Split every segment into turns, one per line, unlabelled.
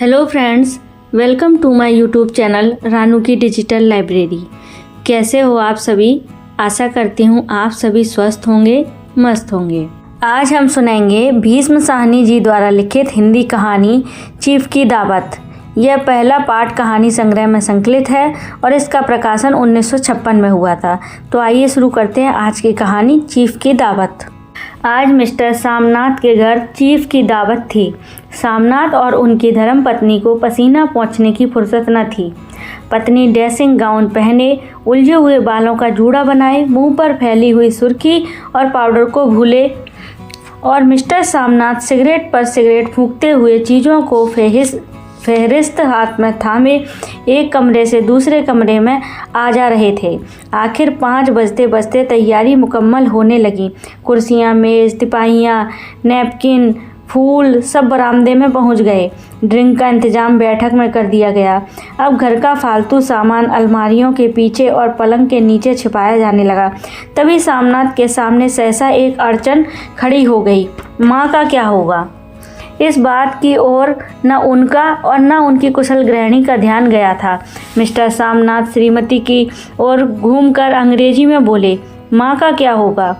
Hello friends, welcome to my YouTube channel Ranu की digital library. कैसे हो आप सभी? आशा करती हूँ आप सभी स्वस्थ होंगे, मस्त होंगे। आज हम सुनेंगे भीष्म साहनी जी द्वारा लिखित हिंदी कहानी चीफ की दावत। यह पहला पाठ कहानी संग्रह में संकलित है और इसका प्रकाशन 1956 में हुआ था। तो आइए शुरू करते हैं आज की कहानी चीफ की दावत। आज मिस्टर सामनाथ के घर चीफ की दावत थी। सामनाथ और उनकी धर्मपत्नी को पसीना पोंछने की फुर्सत न थी। पत्नी ड्रेसिंग गाउन पहने, उलझे हुए बालों का जूड़ा बनाए, मुंह पर फैली हुई सुर्खी और पाउडर को भूले, और मिस्टर सामनाथ सिगरेट पर सिगरेट फूंकते हुए चीज़ों को फेहरिस्त हाथ में थामे एक कमरे से दूसरे कमरे में आ जा रहे थे। आखिर 5 बजते बजते तैयारी मुकम्मल होने लगी। कुर्सियाँ, मेज़, तिपाहियाँ, नैपकिन, फूल सब बरामदे में पहुंच गए। ड्रिंक का इंतजाम बैठक में कर दिया गया। अब घर का फालतू सामान अलमारियों के पीछे और पलंग के नीचे छिपाया जाने लगा। तभी सामनाथ के सामने सहसा एक अड़चन खड़ी हो गई। माँ का क्या होगा? इस बात की ओर न उनका और न उनकी कुशल गृहिणी का ध्यान गया था। मिस्टर सामनाथ श्रीमती की ओर घूमकर अंग्रेजी में बोले, माँ का क्या होगा?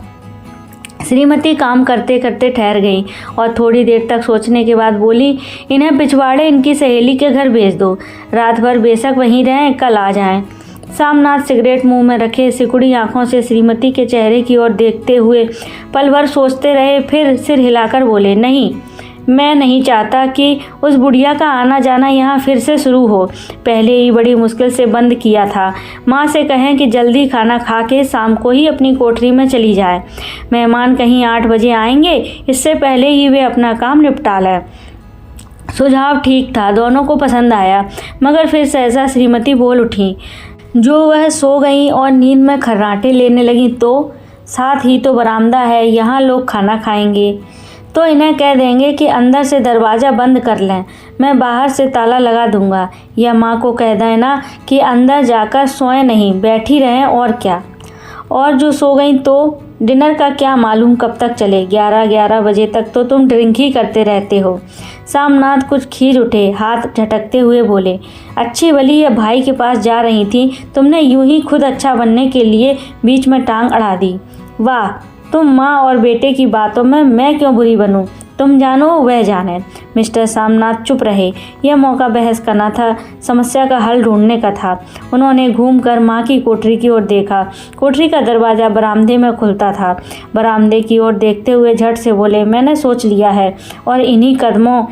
श्रीमती काम करते करते ठहर गई और थोड़ी देर तक सोचने के बाद बोली, इन्हें पिछवाड़े इनकी सहेली के घर भेज दो। रात भर बेशक वहीं रहें, कल आ जाएं। सामनाथ सिगरेट मुंह में रखे सिकुड़ी आंखों से श्रीमती के चेहरे की ओर देखते हुए पल भर सोचते रहे, फिर सिर हिलाकर बोले, नहीं, मैं नहीं चाहता कि उस बुढ़िया का आना जाना यहाँ फिर से शुरू हो। पहले ही बड़ी मुश्किल से बंद किया था। माँ से कहें कि जल्दी खाना खा के शाम को ही अपनी कोठरी में चली जाए। मेहमान कहीं 8 बजे आएंगे, इससे पहले ही वे अपना काम निपटा लें। सुझाव ठीक था, दोनों को पसंद आया, मगर फिर सहसा श्रीमती बोल उठी। जो वह सो गई और नींद में खर्राटे लेने लगी तो साथ ही तो बरामदा है, यहाँ लोग खाना खाएंगे, तो इन्हें कह देंगे कि अंदर से दरवाज़ा बंद कर लें, मैं बाहर से ताला लगा दूंगा। या माँ को कह देना कि अंदर जाकर सोएं नहीं, बैठी रहें, और क्या। और जो सो गई तो डिनर का क्या मालूम कब तक चले, 11 बजे तक तो तुम ड्रिंक ही करते रहते हो। सामनाथ कुछ खींच उठे, हाथ झटकते हुए बोले, अच्छी भली ये भाई के पास जा रही थी, तुमने यूं ही खुद अच्छा बनने के लिए बीच में टांग अड़ा दी। वाह, तुम माँ और बेटे की बातों में मैं क्यों बुरी बनूं? तुम जानो वह जाने। मिस्टर सामनाथ चुप रहे। यह मौका बहस का न था, समस्या का हल ढूंढने का था। उन्होंने घूमकर माँ की कोठरी की ओर देखा। कोठरी का दरवाज़ा बरामदे में खुलता था। बरामदे की ओर देखते हुए झट से बोले, मैंने सोच लिया है, और इन्हीं कदमों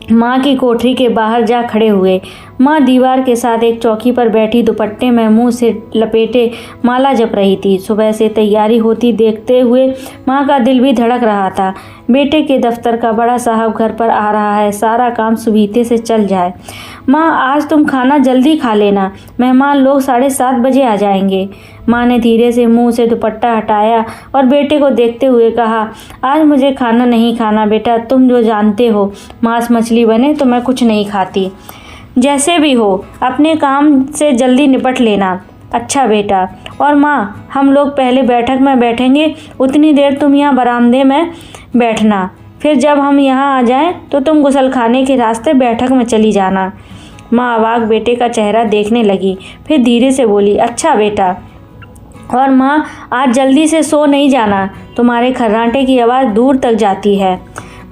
माँ की कोठरी के बाहर जा खड़े हुए। माँ दीवार के साथ एक चौकी पर बैठी दुपट्टे में मुंह से लपेटे माला जप रही थी। सुबह से तैयारी होती देखते हुए माँ का दिल भी धड़क रहा था। बेटे के दफ्तर का बड़ा साहब घर पर आ रहा है, सारा काम सुबीते से चल जाए। माँ, आज तुम खाना जल्दी खा लेना, मेहमान लोग 7:30 बजे आ जाएंगे। माँ ने धीरे से मुंह से दुपट्टा हटाया और बेटे को देखते हुए कहा, आज मुझे खाना नहीं खाना बेटा, तुम जो जानते हो, मांस मछली बने तो मैं कुछ नहीं खाती। जैसे भी हो, अपने काम से जल्दी निपट लेना। अच्छा बेटा। और माँ, हम लोग पहले बैठक में बैठेंगे, उतनी देर तुम यहाँ बरामदे में बैठना, फिर जब हम यहाँ आ जाएं तो तुम गुसलखाने के रास्ते बैठक में चली जाना। माँ अवाक बेटे का चेहरा देखने लगी, फिर धीरे से बोली, अच्छा बेटा। और माँ, आज जल्दी से सो नहीं जाना, तुम्हारे खर्राटे की आवाज़ दूर तक जाती है।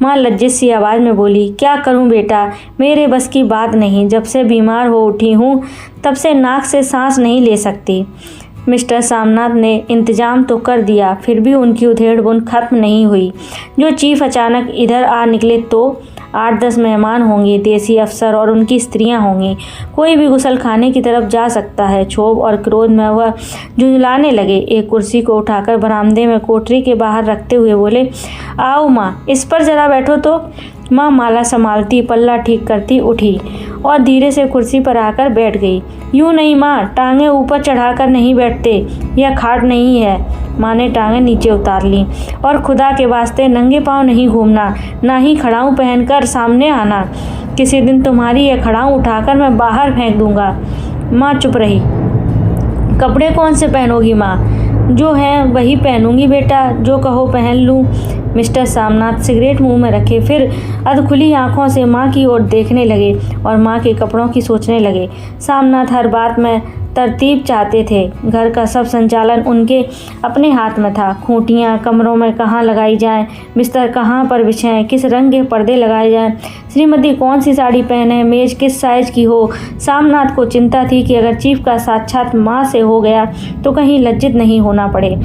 माँ लज्जित सी आवाज़ में बोली, क्या करूँ बेटा, मेरे बस की बात नहीं, जब से बीमार हो उठी हूँ तब से नाक से सांस नहीं ले सकती। मिस्टर सामनाथ ने इंतज़ाम तो कर दिया, फिर भी उनकी उधेड़-बुन खत्म नहीं हुई। जो चीफ अचानक इधर आ निकले तो 8-10 मेहमान होंगे, देसी अफसर और उनकी स्त्रियां होंगी। कोई भी गुसलखाने की तरफ जा सकता है। क्षोभ और क्रोध में वह झुंझलाने लगे। एक कुर्सी को उठाकर बरामदे में कोठरी के बाहर रखते हुए बोले, आओ माँ, इस पर जरा बैठो तो। माँ माला संभालती, पल्ला ठीक करती उठी और धीरे से कुर्सी पर आकर बैठ गई। यूँ नहीं माँ, टांगें ऊपर चढ़ाकर नहीं बैठते, यह खाट नहीं है। माँ ने टांगें नीचे उतार ली। और खुदा के वास्ते नंगे पाँव नहीं घूमना, ना ही खड़ाऊँ पहनकर सामने आना। किसी दिन तुम्हारी यह खड़ाऊँ उठाकर मैं बाहर फेंक दूंगा। माँ चुप रही। कपड़े कौन से पहनोगी माँ? जो है वही पहनूंगी बेटा, जो कहो पहन लूँ। मिस्टर सामनाथ सिगरेट मुंह में रखे फिर अधखुली आंखों से माँ की ओर देखने लगे और माँ के कपड़ों की सोचने लगे। सामनाथ हर बात में तरतीब चाहते थे। घर का सब संचालन उनके अपने हाथ में था। खूंटियाँ कमरों में कहाँ लगाई जाएं, बिस्तर कहाँ पर बिछाएं, किस रंग के पर्दे लगाए जाएं, श्रीमती कौन सी साड़ी पहने, मेज किस साइज की हो। सामनाथ को चिंता थी कि अगर चीफ का साक्षात माँ से हो गया तो कहीं लज्जित नहीं होना पड़े।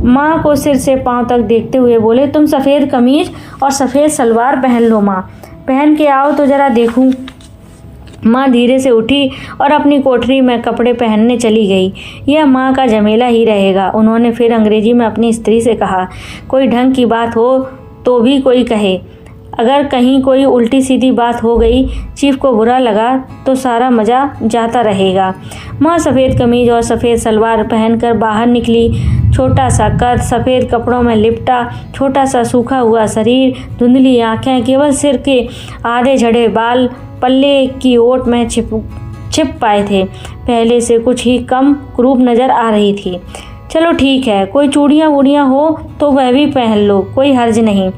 माँ को सिर से पांव तक देखते हुए बोले, तुम सफ़ेद कमीज और सफ़ेद सलवार पहन लो माँ, पहन के आओ तो ज़रा देखूं। माँ धीरे से उठी और अपनी कोठरी में कपड़े पहनने चली गई। यह माँ का झमेला ही रहेगा। उन्होंने फिर अंग्रेजी में अपनी स्त्री से कहा, कोई ढंग की बात हो तो भी कोई कहे, अगर कहीं कोई उल्टी सीधी बात हो गई, चीफ को बुरा लगा तो सारा मज़ा जाता रहेगा। माँ सफ़ेद कमीज और सफ़ेद सलवार पहनकर बाहर निकली। छोटा सा कद, सफ़ेद कपड़ों में लिपटा छोटा सा सूखा हुआ शरीर, धुंधली आँखें, केवल सिर के आधे झड़े बाल पल्ले की ओट में छिप पाए थे। पहले से कुछ ही कम क्रूप नज़र आ रही थी। चलो ठीक है, कोई चूड़ियाँ वूड़ियाँ हो तो वह भी पहन लो, कोई हर्ज नहीं।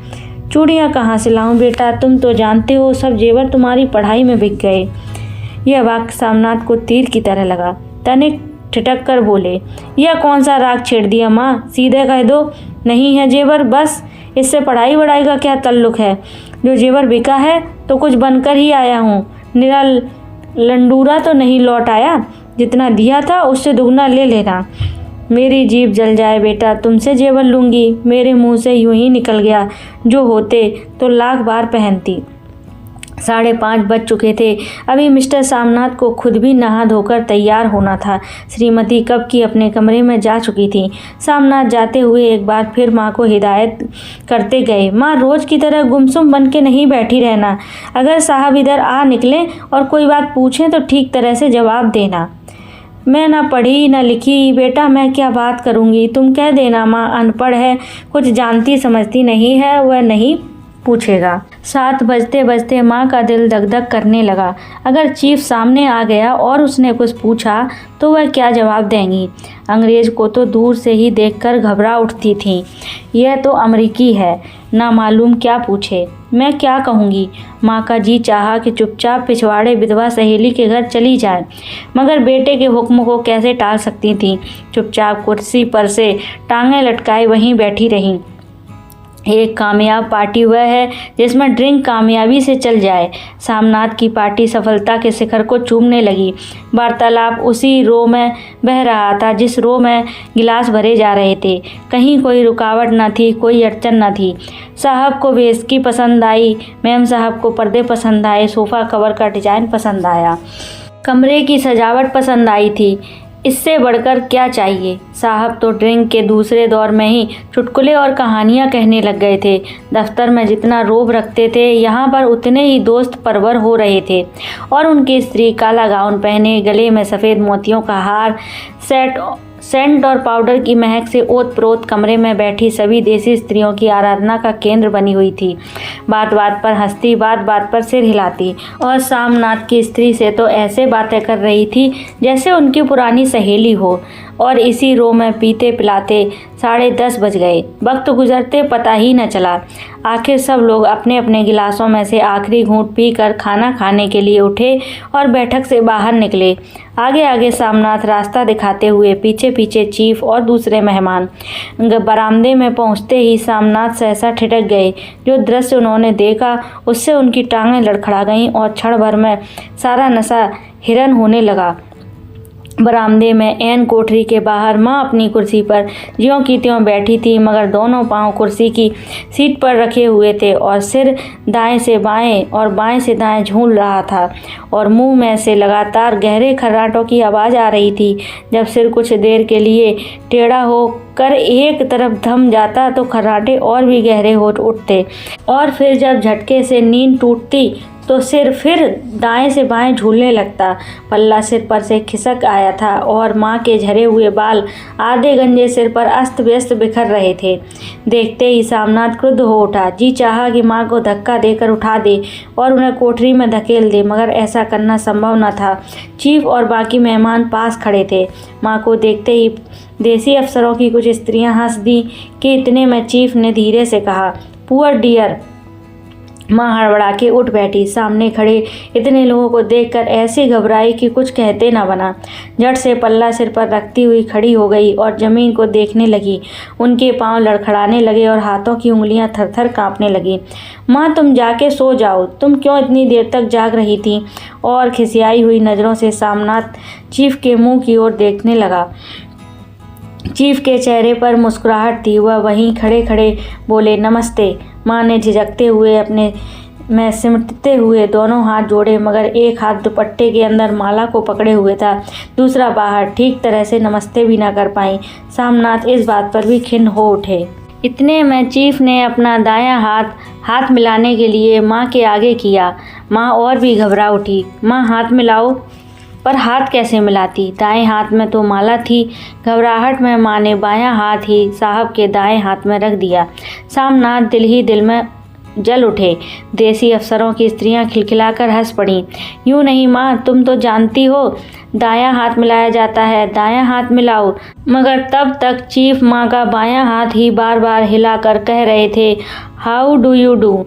चूड़ियाँ कहाँ से लाऊं बेटा, तुम तो जानते हो सब जेवर तुम्हारी पढ़ाई में बिक गए। यह वाक्य सामनाथ को तीर की तरह लगा। तनिक ठिठक कर बोले, यह कौन सा राग छेड़ दिया माँ, सीधे कह दो नहीं है जेवर, बस। इससे पढ़ाई वढ़ाई का क्या ताल्लुक है। जो जेवर बिका है तो कुछ बनकर ही आया हूँ, निरा लंडूरा तो नहीं लौट आया। जितना दिया था उससे दुगना ले लेना। मेरी जीभ जल जाए बेटा, तुमसे जेवर लूँगी, मेरे मुंह से यूं ही निकल गया। जो होते तो लाख बार पहनती। 5:30 बज चुके थे। अभी मिस्टर सामनाथ को खुद भी नहा धोकर तैयार होना था। श्रीमती कब की अपने कमरे में जा चुकी थी। सामनाथ जाते हुए एक बार फिर माँ को हिदायत करते गए, माँ रोज़ की तरह गुमसुम बन के नहीं बैठी रहना। अगर साहब इधर आ निकले और कोई बात पूछें तो ठीक तरह से जवाब देना। मैं ना पढ़ी ना लिखी बेटा, मैं क्या बात करूँगी। तुम कह देना माँ अनपढ़ है, कुछ जानती समझती नहीं है, वह नहीं पूछेगा। 7 बजते बजते माँ का दिल दग दग करने लगा। अगर चीफ सामने आ गया और उसने कुछ पूछा तो वह क्या जवाब देंगी। अंग्रेज को तो दूर से ही देखकर घबरा उठती थी। यह तो अमरीकी है, ना मालूम क्या पूछे। मैं क्या कहूँगी। माँ का जी चाहा कि चुपचाप पिछवाड़े विधवा सहेली के घर चली जाए, मगर बेटे के हुक्म को कैसे टाल सकती थी। चुपचाप कुर्सी पर से टांगें लटकाए वहीं बैठी रहीं। एक कामयाब पार्टी वह है जिसमें ड्रिंक कामयाबी से चल जाए। सामनाथ की पार्टी सफलता के शिखर को चूमने लगी। वार्तालाप उसी रो में बह रहा था जिस रो में गिलास भरे जा रहे थे। कहीं कोई रुकावट न थी, कोई अड़चन न थी। साहब को वेस्की पसंद आई, मैम साहब को पर्दे पसंद आए, सोफ़ा कवर का डिज़ाइन पसंद आया, कमरे की सजावट पसंद आई थी। इससे बढ़कर क्या चाहिए। साहब तो ड्रिंक के दूसरे दौर में ही चुटकुले और कहानियाँ कहने लग गए थे। दफ्तर में जितना रोब रखते थे, यहाँ पर उतने ही दोस्त परवर हो रहे थे। और उनकी स्त्री काला गाउन पहने, गले में सफ़ेद मोतियों का हार, सेंट और पाउडर की महक से ओत प्रोत कमरे में बैठी सभी देसी स्त्रियों की आराधना का केंद्र बनी हुई थी। बात बात पर हंसती, बात बात पर सिर हिलाती और सामनाथ की स्त्री से तो ऐसे बातें कर रही थी जैसे उनकी पुरानी सहेली हो। और इसी रो में पीते पिलाते 10:30 बज गए। वक्त गुजरते पता ही न चला। आखिर सब लोग अपने अपने गिलासों में से आखिरी घूंट पीकर खाना खाने के लिए उठे और बैठक से बाहर निकले। आगे आगे सामनाथ रास्ता दिखाते हुए, पीछे पीछे चीफ और दूसरे मेहमान। बरामदे में पहुंचते ही सामनाथ सहसा ठिठक गए। जो दृश्य उन्होंने देखा उससे उनकी टांगें लड़खड़ा गईं और क्षण भर में सारा नशा हिरन होने लगा। बरामदे में एन कोठरी के बाहर माँ अपनी कुर्सी पर ज्यों की त्यों बैठी थी, मगर दोनों पांव कुर्सी की सीट पर रखे हुए थे और सिर दाएं से बाएं और बाएं से दाएं झूल रहा था और मुंह में से लगातार गहरे खर्राटों की आवाज़ आ रही थी। जब सिर कुछ देर के लिए टेढ़ा हो कर एक तरफ थम जाता तो खर्राटे और भी गहरे हो उठते और फिर जब झटके से नींद टूटती तो सिर फिर दाएं से बाएं झूलने लगता। पल्ला सिर पर से खिसक आया था और माँ के झरे हुए बाल आधे गंजे सिर पर अस्त व्यस्त बिखर रहे थे। देखते ही सामनाथ क्रुद्ध हो उठा। जी चाहा कि माँ को धक्का देकर उठा दे और उन्हें कोठरी में धकेल दे, मगर ऐसा करना संभव न था। चीफ और बाकी मेहमान पास खड़े थे। माँ को देखते ही देसी अफसरों की कुछ स्त्रियां हंस दी कि इतने में चीफ ने धीरे से कहा, पुअर डियर। माँ हड़बड़ा के उठ बैठी। सामने खड़े इतने लोगों को देखकर ऐसी घबराई कि कुछ कहते ना बना। झट से पल्ला सिर पर रखती हुई खड़ी हो गई और जमीन को देखने लगी। उनके पांव लड़खड़ाने लगे और हाथों की उंगलियां थरथर कांपने लगी। माँ, तुम जाके सो जाओ, तुम क्यों इतनी देर तक जाग रही थी? और खिसियाई हुई नज़रों से सामनाथ चीफ के मुंह की ओर देखने लगा। चीफ के चेहरे पर मुस्कुराहट थी। वह वहीं खड़े खड़े बोले, नमस्ते। माँ ने झिझकते हुए अपने में सिमटते हुए दोनों हाथ जोड़े, मगर एक हाथ दुपट्टे के अंदर माला को पकड़े हुए था, दूसरा बाहर। ठीक तरह से नमस्ते भी ना कर पाई। सामनाथ इस बात पर भी खिन्न हो उठे। इतने में चीफ ने अपना दायां हाथ मिलाने के लिए माँ के आगे किया। माँ और भी घबरा उठी। माँ, हाथ मिलाओ। पर हाथ कैसे मिलाती? दाएं हाथ में तो माला थी। घबराहट में माँ ने बायां हाथ ही साहब के दाएं हाथ में रख दिया। सामनाथ दिल ही दिल में जल उठे। देसी अफसरों की स्त्रियां खिलखिलाकर हंस पड़ीं। यूँ नहीं माँ, तुम तो जानती हो दायां हाथ मिलाया जाता है, दायां हाथ मिलाओ। मगर तब तक चीफ माँ का बायां हाथ ही बार बार हिलाकर कह रहे थे, हाउ डू यू डू।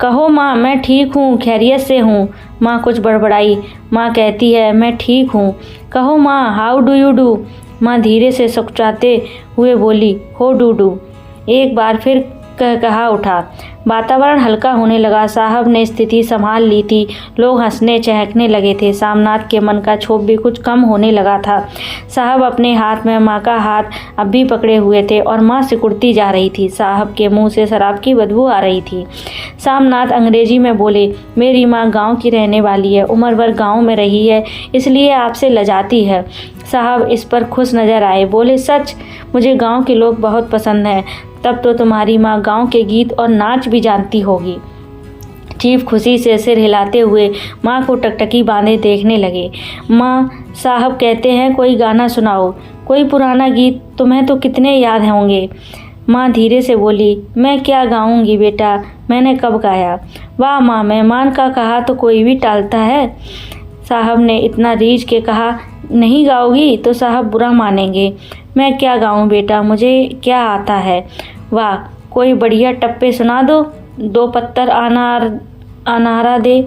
कहो माँ, मैं ठीक हूँ, खैरियत से हूँ। माँ कुछ बड़बड़ाई। माँ कहती है, मैं ठीक हूँ। कहो माँ, हाउ डू यू डू। माँ धीरे से सुकचाते हुए बोली, हो डू डू। एक बार फिर कहा उठा। वातावरण हल्का होने लगा। साहब ने स्थिति संभाल ली थी। लोग हंसने चहकने लगे थे। सामनाथ के मन का क्षोभ भी कुछ कम होने लगा था। साहब अपने हाथ में माँ का हाथ अब भी पकड़े हुए थे और माँ सिकुड़ती जा रही थी। साहब के मुंह से शराब की बदबू आ रही थी। सामनाथ अंग्रेजी में बोले, मेरी माँ गांव की रहने वाली है, उम्र भर गांव में रही है, इसलिए आपसे लजाती है। साहब इस पर खुश नजर आए। बोले, सच? मुझे गांव के लोग बहुत पसंद हैं। तब तो तुम्हारी माँ गांव के गीत और नाच भी जानती होगी। चीफ खुशी से सिर हिलाते हुए माँ को टकटकी बांधे देखने लगे। माँ, साहब कहते हैं कोई गाना सुनाओ, कोई पुराना गीत, तुम्हें तो कितने याद होंगे। माँ धीरे से बोली, मैं क्या गाऊंगी बेटा, मैंने कब गाया। वाह माँ, मेहमान का कहा तो कोई भी टालता है। साहब ने इतना रीझ के कहा, नहीं गाओगी तो साहब बुरा मानेंगे। मैं क्या गाऊं बेटा, मुझे क्या आता है। वाह, कोई बढ़िया टप्पे सुना दो पत्तर अनारा दे।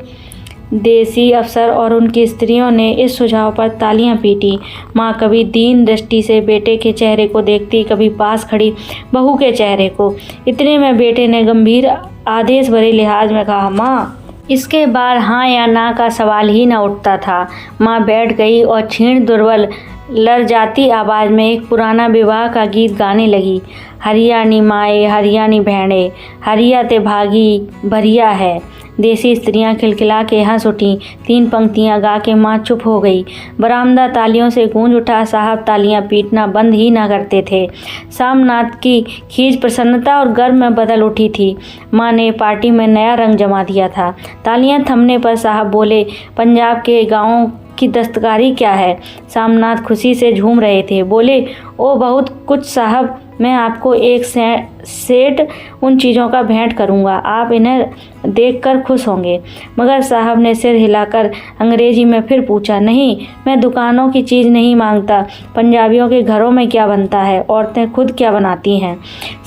देसी अफसर और उनकी स्त्रियों ने इस सुझाव पर तालियां पीटी। माँ कभी दीन दृष्टि से बेटे के चेहरे को देखती, कभी पास खड़ी बहू के चेहरे को। इतने में बेटे ने गंभीर आदेश भरे लिहाज में कहा, माँ। इसके बाद हाँ या ना का सवाल ही न उठता था। माँ बैठ गई और क्षीण दुर्बल लरजाती आवाज़ में एक पुराना विवाह का गीत गाने लगी। हरियाणी माए हरियाणी भेड़े, हरिया ते भागी भरिया है। देसी स्त्रियां खिलखिला के हंस उठीं। 3 पंक्तियां गा के माँ चुप हो गई। बरामदा तालियों से गूंज उठा। साहब तालियां पीटना बंद ही ना करते थे। सामनाथ की खींच प्रसन्नता और गर्व में बदल उठी थी। माँ ने पार्टी में नया रंग जमा दिया था। तालियां थमने पर साहब बोले, पंजाब के गाँवों की दस्तकारी क्या है? सामनाथ खुशी से झूम रहे थे। बोले, ओ बहुत कुछ साहब, मैं आपको एक सेट उन चीज़ों का भेंट करूंगा, आप इन्हें देखकर खुश होंगे। मगर साहब ने सिर हिलाकर अंग्रेजी में फिर पूछा, नहीं, मैं दुकानों की चीज़ नहीं मांगता। पंजाबियों के घरों में क्या बनता है, औरतें खुद क्या बनाती हैं?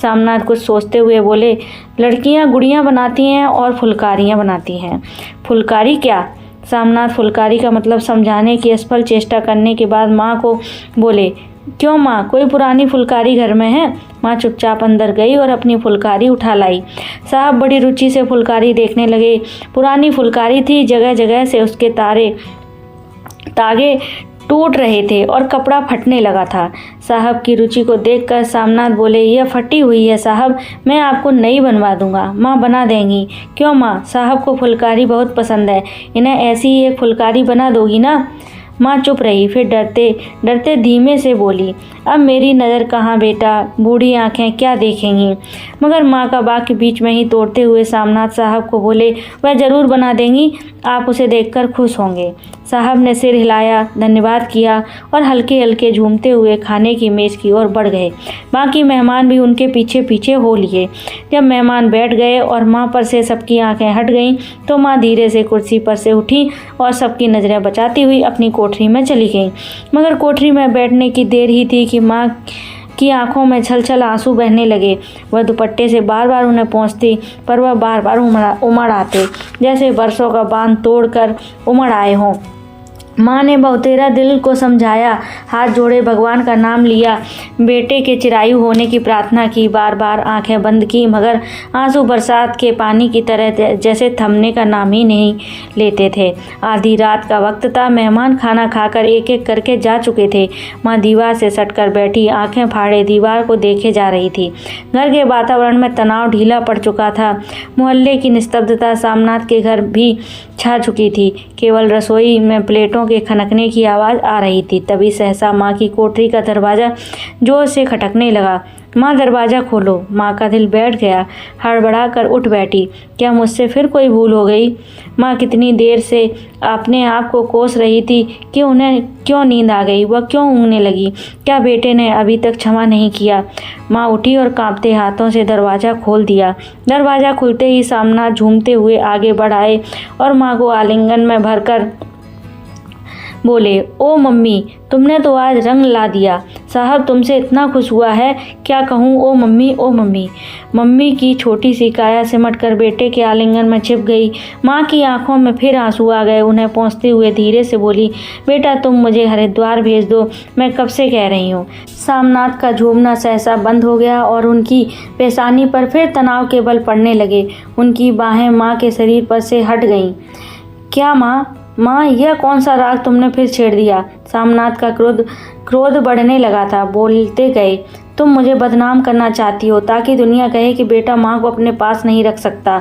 सामनाथ कुछ सोचते हुए बोले, लड़कियां गुड़ियां बनाती हैं और फुलकारियां बनाती हैं। फुलकारी क्या? सामनाथ फुलकारी का मतलब समझाने की असफल चेष्टा करने के बाद माँ को बोले, क्यों माँ, कोई पुरानी फुलकारी घर में है? माँ चुपचाप अंदर गई और अपनी फुलकारी उठा लाई। साहब बड़ी रुचि से फुलकारी देखने लगे। पुरानी फुलकारी थी, जगह जगह से उसके तागे टूट रहे थे और कपड़ा फटने लगा था। साहब की रुचि को देखकर सामनाथ बोले, यह फटी हुई है साहब, मैं आपको नई बनवा दूंगा। माँ बना देंगी? क्यों माँ, साहब को फुलकारी बहुत पसंद है, इन्हें ऐसी ही एक फुलकारी बना दोगी ना? माँ चुप रही, फिर डरते डरते धीमे से बोली, अब मेरी नज़र कहाँ बेटा, बूढ़ी आंखें क्या देखेंगी। मगर माँ का वाक्य बीच में ही तोड़ते हुए सामनाथ साहब को बोले, वह ज़रूर बना देंगी, आप उसे देखकर खुश होंगे। साहब ने सिर हिलाया, धन्यवाद किया और हल्के हल्के झूमते हुए खाने की मेज़ की ओर बढ़ गए। बाकी मेहमान भी उनके पीछे पीछे हो लिए। जब मेहमान बैठ गए और माँ पर से सबकी आंखें हट गईं, तो माँ धीरे से कुर्सी पर से उठी और सबकी नज़रें बचाती हुई अपनी कोठरी में चली गई। मगर कोठरी में बैठने की देर ही थी कि माँ की आंखों में छल-छल आंसू बहने लगे। वह दुपट्टे से बार-बार उन्हें पोंछती, पर वह बार-बार उमड़ आते, जैसे बरसों का बांध तोड़कर उमड़ आए हों। माँ ने बहुतेरा दिल को समझाया, हाथ जोड़े भगवान का नाम लिया, बेटे के चिरायु होने की प्रार्थना की, बार बार आंखें बंद की, मगर आंसू बरसात के पानी की तरह जैसे थमने का नाम ही नहीं लेते थे। आधी रात का वक्त था। मेहमान खाना खाकर एक एक करके जा चुके थे। माँ दीवार से सटकर बैठी, आंखें फाड़े दीवार को देखे जा रही थी। घर के वातावरण में तनाव ढीला पड़ चुका था। मोहल्ले की निस्तब्धता सामनाथ के घर भी छा चुकी थी। केवल रसोई में प्लेटों के खनकने की आवाज़ आ रही थी। तभी सहसा माँ की कोठरी का दरवाज़ा जोर से खटकने लगा। माँ, दरवाज़ा खोलो। माँ का दिल बैठ गया, हड़बड़ा कर उठ बैठी। क्या मुझसे फिर कोई भूल हो गई? माँ कितनी देर से अपने आप को कोस रही थी कि उन्हें क्यों नींद आ गई, वह क्यों ऊँघने लगी। क्या बेटे ने अभी तक क्षमा नहीं किया? माँ उठी और कांपते हाथों से दरवाज़ा खोल दिया। दरवाज़ा खुलते ही सामना झूमते हुए आगे बढ़ आए और माँ को आलिंगन में भरकर बोले, ओ मम्मी, तुमने तो आज रंग ला दिया। साहब तुमसे इतना खुश हुआ है, क्या कहूँ। ओ मम्मी, ओ मम्मी। मम्मी की छोटी सी काया सिमट कर बेटे के आलिंगन में छिप गई। माँ की आंखों में फिर आंसू आ गए। उन्हें पोंछते हुए धीरे से बोली, बेटा तुम मुझे हरिद्वार भेज दो, मैं कब से कह रही हूँ। सामनाथ का झूमना सहसा बंद हो गया और उनकी पेशानी पर फिर तनाव के बल पड़ने लगे। उनकी बाहें माँ के शरीर पर से हट गईं। क्या माँ, यह कौन सा राग तुमने फिर छेड़ दिया? सामनाथ का क्रोध बढ़ने लगा था। बोलते गए, तुम मुझे बदनाम करना चाहती हो ताकि दुनिया कहे कि बेटा माँ को अपने पास नहीं रख सकता।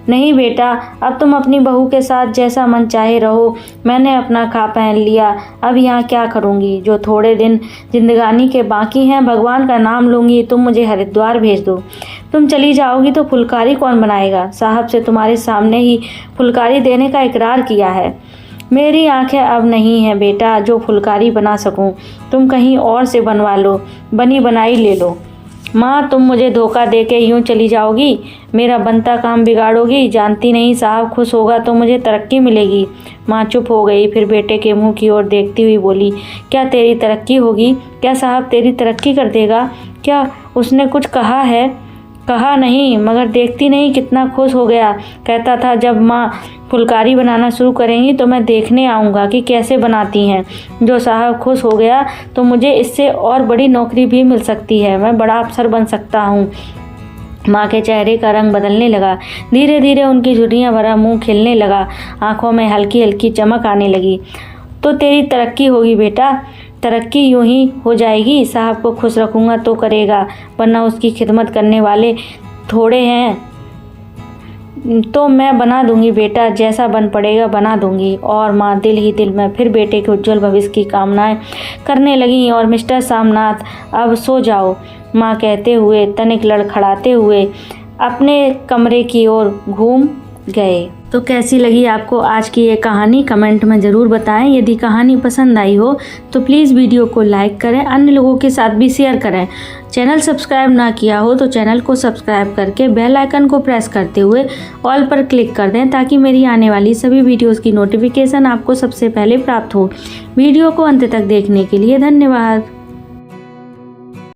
नहीं बेटा, अब तुम अपनी बहू के साथ जैसा मन चाहे रहो। मैंने अपना खा पहन लिया, अब यहाँ क्या करूँगी। जो थोड़े दिन जिंदगानी के बाकी हैं, भगवान का नाम लूँगी। तुम मुझे हरिद्वार भेज दो। तुम चली जाओगी तो फुलकारी कौन बनाएगा? साहब से तुम्हारे सामने ही फुलकारी देने का इकरार किया है। मेरी आंखें अब नहीं हैं बेटा जो फुलकारी बना सकूं। तुम कहीं और से बनवा लो, बनी बनाई ले लो। माँ, तुम मुझे धोखा देके यूं चली जाओगी, मेरा बनता काम बिगाड़ोगी। जानती नहीं, साहब खुश होगा तो मुझे तरक्की मिलेगी। माँ चुप हो गई, फिर बेटे के मुंह की ओर देखती हुई बोली, क्या तेरी तरक्की होगी? क्या साहब तेरी तरक्की कर देगा? क्या उसने कुछ कहा है? कहा नहीं, मगर देखती नहीं कितना खुश हो गया। कहता था जब माँ फुलकारी बनाना शुरू करेंगी तो मैं देखने आऊँगा कि कैसे बनाती हैं। जो साहब खुश हो गया तो मुझे इससे और बड़ी नौकरी भी मिल सकती है, मैं बड़ा अफसर बन सकता हूँ। माँ के चेहरे का रंग बदलने लगा। धीरे धीरे उनकी झुर्रियाँ भरा मुँह खिलने लगा, आँखों में हल्की हल्की चमक आने लगी। तो तेरी तरक्की होगी बेटा, तरक्की यूं ही हो जाएगी। साहब को खुश रखूँगा तो करेगा, वरना उसकी खिदमत करने वाले थोड़े हैं। तो मैं बना दूंगी बेटा, जैसा बन पड़ेगा बना दूंगी। और माँ दिल ही दिल में फिर बेटे के उज्जवल भविष्य की कामनाएं करने लगी। और मिस्टर सामनाथ, अब सो जाओ, माँ कहते हुए तनिक लड़खड़ाते हुए अपने कमरे की ओर घूम गए। तो कैसी लगी आपको आज की ये कहानी, कमेंट में ज़रूर बताएं। यदि कहानी पसंद आई हो तो प्लीज़ वीडियो को लाइक करें, अन्य लोगों के साथ भी शेयर करें। चैनल सब्सक्राइब ना किया हो तो चैनल को सब्सक्राइब करके बेल आइकन को प्रेस करते हुए ऑल पर क्लिक कर दें, ताकि मेरी आने वाली सभी वीडियोज़ की नोटिफिकेशन आपको सबसे पहले प्राप्त हो। वीडियो को अंत तक देखने के लिए धन्यवाद।